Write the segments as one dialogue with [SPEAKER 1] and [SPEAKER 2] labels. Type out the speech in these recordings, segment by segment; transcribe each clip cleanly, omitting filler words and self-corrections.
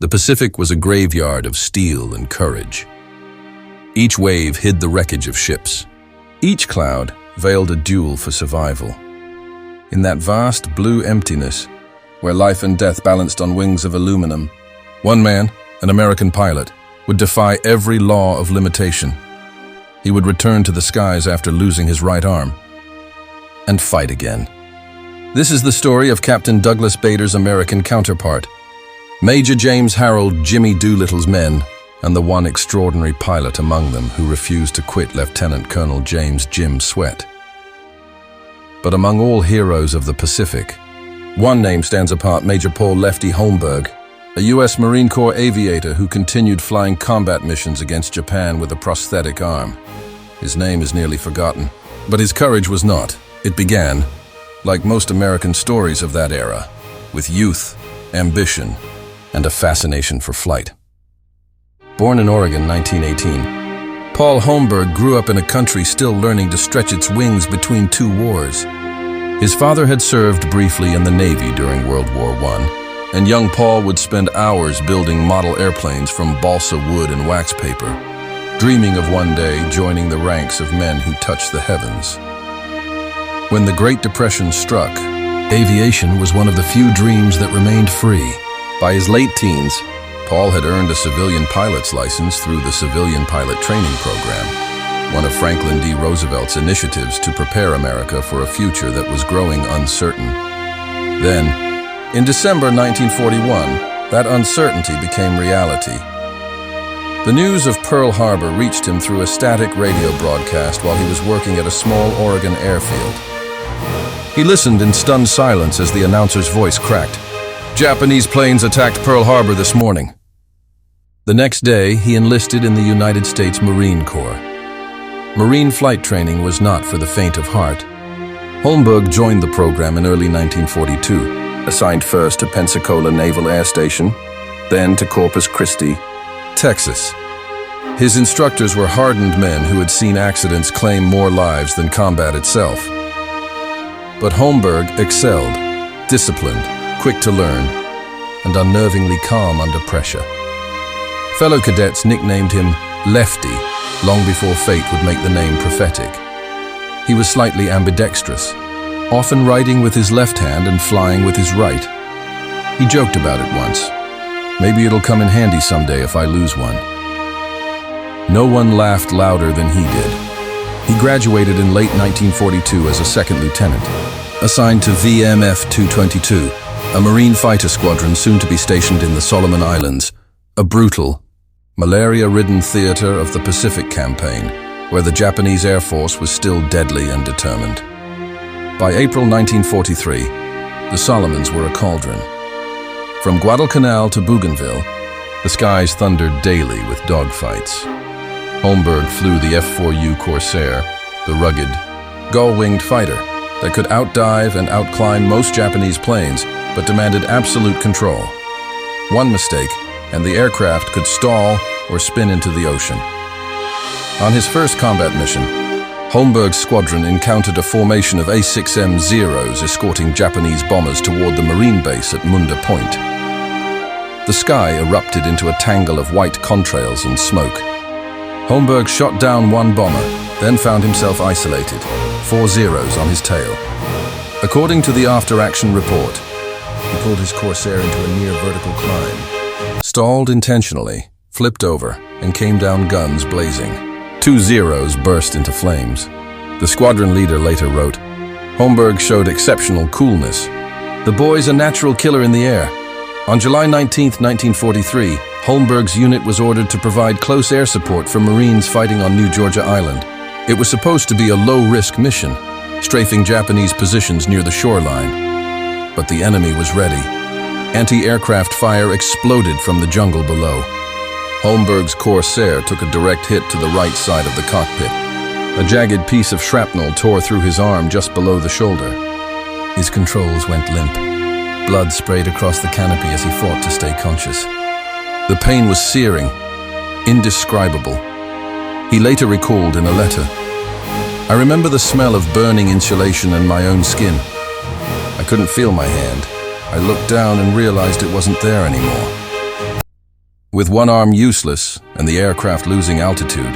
[SPEAKER 1] The Pacific was a graveyard of steel and courage. Each wave hid the wreckage of ships. Each cloud veiled a duel for survival. In that vast blue emptiness, where life and death balanced on wings of aluminum, one man, an American pilot, would defy every law of limitation. He would return to the skies after losing his right arm and fight again. This is the story of Captain Douglas Bader's American counterpart, Major James Harold Jimmy Doolittle's men, and the one extraordinary pilot among them who refused to quit, Lieutenant Colonel James Jim Sweat. But among all heroes of the Pacific, one name stands apart: Major Paul Lefty Holmberg, a U.S. Marine Corps aviator who continued flying combat missions against Japan with a prosthetic arm. His name is nearly forgotten, but his courage was not. It began, like most American stories of that era, with youth, ambition, and a fascination for flight. Born in Oregon, 1918, Paul Holmberg grew up in a country still learning to stretch its wings between two wars. His father had served briefly in the Navy during World War I, and young Paul would spend hours building model airplanes from balsa wood and wax paper, dreaming of one day joining the ranks of men who touched the heavens. When the Great Depression struck, aviation was one of the few dreams that remained free. By his late teens, Paul had earned a civilian pilot's license through the Civilian Pilot Training Program, one of Franklin D. Roosevelt's initiatives to prepare America for a future that was growing uncertain. Then, in December 1941, that uncertainty became reality. The news of Pearl Harbor reached him through a static radio broadcast while he was working at a small Oregon airfield. He listened in stunned silence as the announcer's voice cracked. "Japanese planes attacked Pearl Harbor this morning." The next day, he enlisted in the United States Marine Corps. Marine flight training was not for the faint of heart. Holmberg joined the program in early 1942, assigned first to Pensacola Naval Air Station, then to Corpus Christi, Texas. His instructors were hardened men who had seen accidents claim more lives than combat itself. But Holmberg excelled, disciplined, quick to learn, and unnervingly calm under pressure. Fellow cadets nicknamed him Lefty, long before fate would make the name prophetic. He was slightly ambidextrous, often riding with his left hand and flying with his right. He joked about it once. "Maybe it'll come in handy someday if I lose one." No one laughed louder than he did. He graduated in late 1942 as a second lieutenant, assigned to VMF 222, a Marine fighter squadron soon to be stationed in the Solomon Islands, a brutal, malaria-ridden theater of the Pacific Campaign, where the Japanese Air Force was still deadly and determined. By April 1943, the Solomons were a cauldron. From Guadalcanal to Bougainville, the skies thundered daily with dogfights. Holmberg flew the F4U Corsair, the rugged, gull-winged fighter that could outdive and outclimb most Japanese planes, but demanded absolute control. One mistake, and the aircraft could stall or spin into the ocean. On his first combat mission, Holmberg's squadron encountered a formation of A6M Zeros escorting Japanese bombers toward the Marine base at Munda Point. The sky erupted into a tangle of white contrails and smoke. Holmberg shot down one bomber, then found himself isolated, 4 Zeros on his tail. According to the after-action report, he pulled his Corsair into a near vertical climb, stalled intentionally, flipped over, and came down guns blazing. 2 Zeros burst into flames. The squadron leader later wrote, "Holmberg showed exceptional coolness. The boy's a natural killer in the air." On July 19, 1943, Holmberg's unit was ordered to provide close air support for Marines fighting on New Georgia Island. It was supposed to be a low-risk mission, strafing Japanese positions near the shoreline. But the enemy was ready. Anti-aircraft fire exploded from the jungle below. Holmberg's Corsair took a direct hit to the right side of the cockpit. A jagged piece of shrapnel tore through his arm just below the shoulder. His controls went limp. Blood sprayed across the canopy as he fought to stay conscious. The pain was searing, indescribable. He later recalled in a letter, "I remember the smell of burning insulation and my own skin. I couldn't feel my hand. I looked down and realized it wasn't there anymore." With one arm useless and the aircraft losing altitude,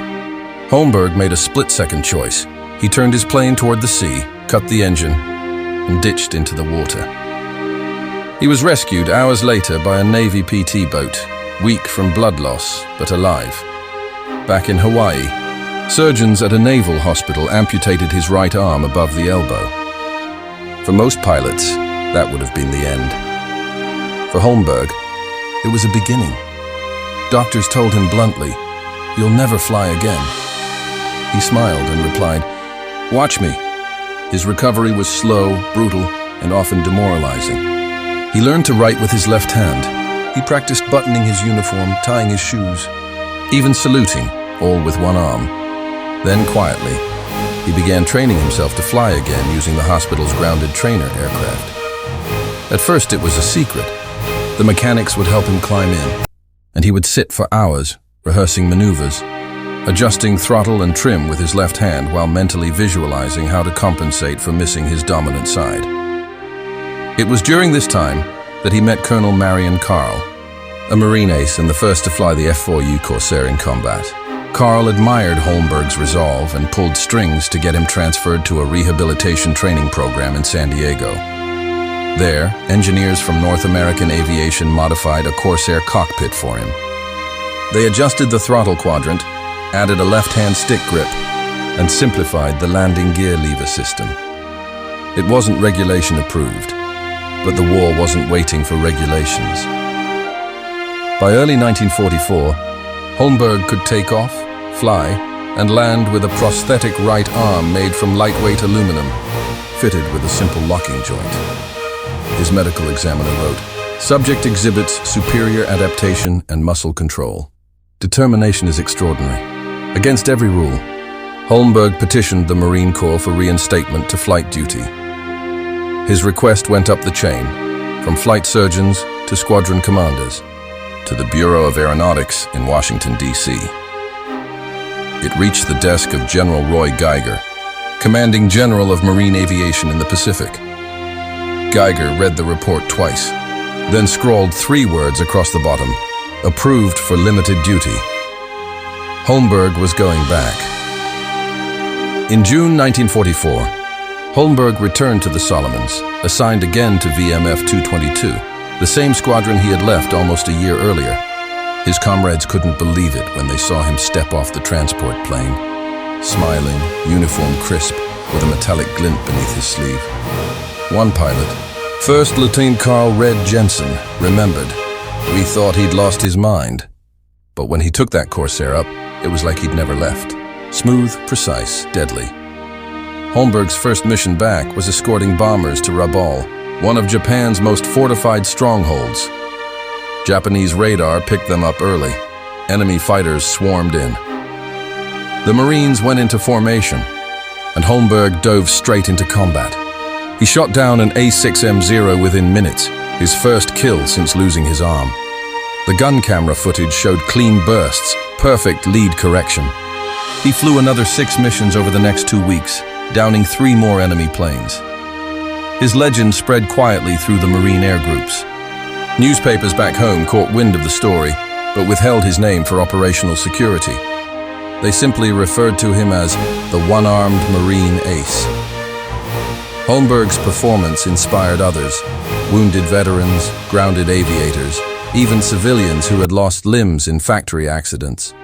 [SPEAKER 1] Holmberg made a split-second choice. He turned his plane toward the sea, cut the engine, and ditched into the water. He was rescued hours later by a Navy PT boat, weak from blood loss, but alive. Back in Hawaii, surgeons at a naval hospital amputated his right arm above the elbow. For most pilots, that would have been the end. For Holmberg, it was a beginning. Doctors told him bluntly, "You'll never fly again." He smiled and replied, "Watch me." His recovery was slow, brutal, and often demoralizing. He learned to write with his left hand. He practiced buttoning his uniform, tying his shoes, even saluting, all with one arm. Then quietly, he began training himself to fly again using the hospital's grounded trainer aircraft. At first it was a secret. The mechanics would help him climb in, and he would sit for hours, rehearsing maneuvers, adjusting throttle and trim with his left hand while mentally visualizing how to compensate for missing his dominant side. It was during this time that he met Colonel Marion Carl, a Marine ace and the first to fly the F4U Corsair in combat. Carl admired Holmberg's resolve and pulled strings to get him transferred to a rehabilitation training program in San Diego. There, engineers from North American Aviation modified a Corsair cockpit for him. They adjusted the throttle quadrant, added a left-hand stick grip, and simplified the landing gear lever system. It wasn't regulation approved, but the war wasn't waiting for regulations. By early 1944, Holmberg could take off, fly, and land with a prosthetic right arm made from lightweight aluminum, fitted with a simple locking joint. His medical examiner wrote, "Subject exhibits superior adaptation and muscle control. Determination is extraordinary." Against every rule, Holmberg petitioned the Marine Corps for reinstatement to flight duty. His request went up the chain, from flight surgeons to squadron commanders, to the Bureau of Aeronautics in Washington, D.C. It reached the desk of General Roy Geiger, commanding general of Marine Aviation in the Pacific. Geiger read the report twice, then scrawled 3 words across the bottom, "Approved for limited duty." Holmberg was going back. In June 1944, Holmberg returned to the Solomons, assigned again to VMF 222, the same squadron he had left almost a year earlier. His comrades couldn't believe it when they saw him step off the transport plane, smiling, uniform crisp, with a metallic glint beneath his sleeve. One pilot, First Lieutenant Carl Red Jensen, remembered, "We thought he'd lost his mind." But when he took that Corsair up, it was like he'd never left. Smooth, precise, deadly. Holmberg's first mission back was escorting bombers to Rabaul, one of Japan's most fortified strongholds. Japanese radar picked them up early. Enemy fighters swarmed in. The Marines went into formation, and Holmberg dove straight into combat. He shot down an A6M0 within minutes, his first kill since losing his arm. The gun camera footage showed clean bursts, perfect lead correction. He flew another 6 missions over the next 2 weeks, downing 3 more enemy planes. His legend spread quietly through the Marine air groups. Newspapers back home caught wind of the story, but withheld his name for operational security. They simply referred to him as the one-armed Marine ace. Holmberg's performance inspired others, wounded veterans, grounded aviators, even civilians who had lost limbs in factory accidents.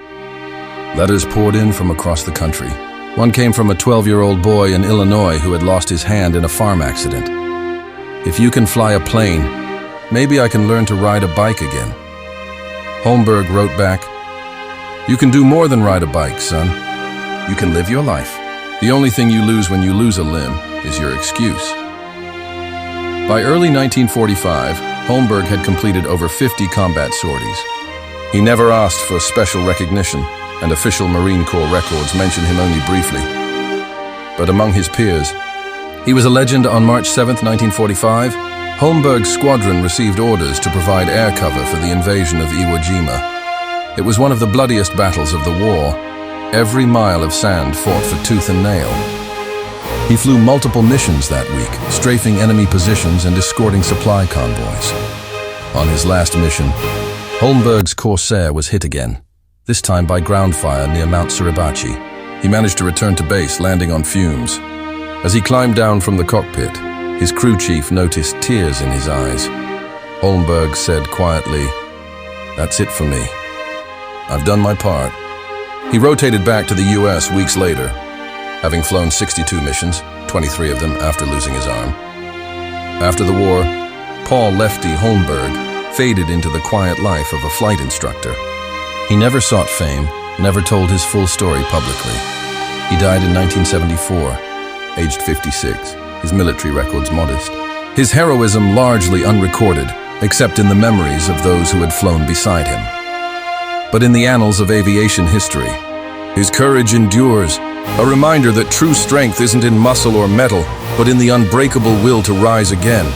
[SPEAKER 1] Letters poured in from across the country. One came from a 12-year-old boy in Illinois who had lost his hand in a farm accident. "If you can fly a plane, maybe I can learn to ride a bike again." Holmberg wrote back, "You can do more than ride a bike, son. You can live your life. The only thing you lose when you lose a limb is your excuse." By early 1945, Holmberg had completed over 50 combat sorties. He never asked for special recognition, and official Marine Corps records mention him only briefly. But among his peers, he was a legend. On March 7, 1945, Holmberg's squadron received orders to provide air cover for the invasion of Iwo Jima. It was one of the bloodiest battles of the war. Every mile of sand fought for tooth and nail. He flew multiple missions that week, strafing enemy positions and escorting supply convoys. On his last mission, Holmberg's Corsair was hit again, this time by ground fire near Mount Suribachi. He managed to return to base, landing on fumes. As he climbed down from the cockpit, his crew chief noticed tears in his eyes. Holmberg said quietly, "That's it for me. I've done my part." He rotated back to the US weeks later, having flown 62 missions, 23 of them after losing his arm. After the war, Paul Lefty Holmberg faded into the quiet life of a flight instructor. He never sought fame, never told his full story publicly. He died in 1974, aged 56, his military records modest. His heroism largely unrecorded, except in the memories of those who had flown beside him. But in the annals of aviation history, his courage endures, a reminder that true strength isn't in muscle or metal, but in the unbreakable will to rise again.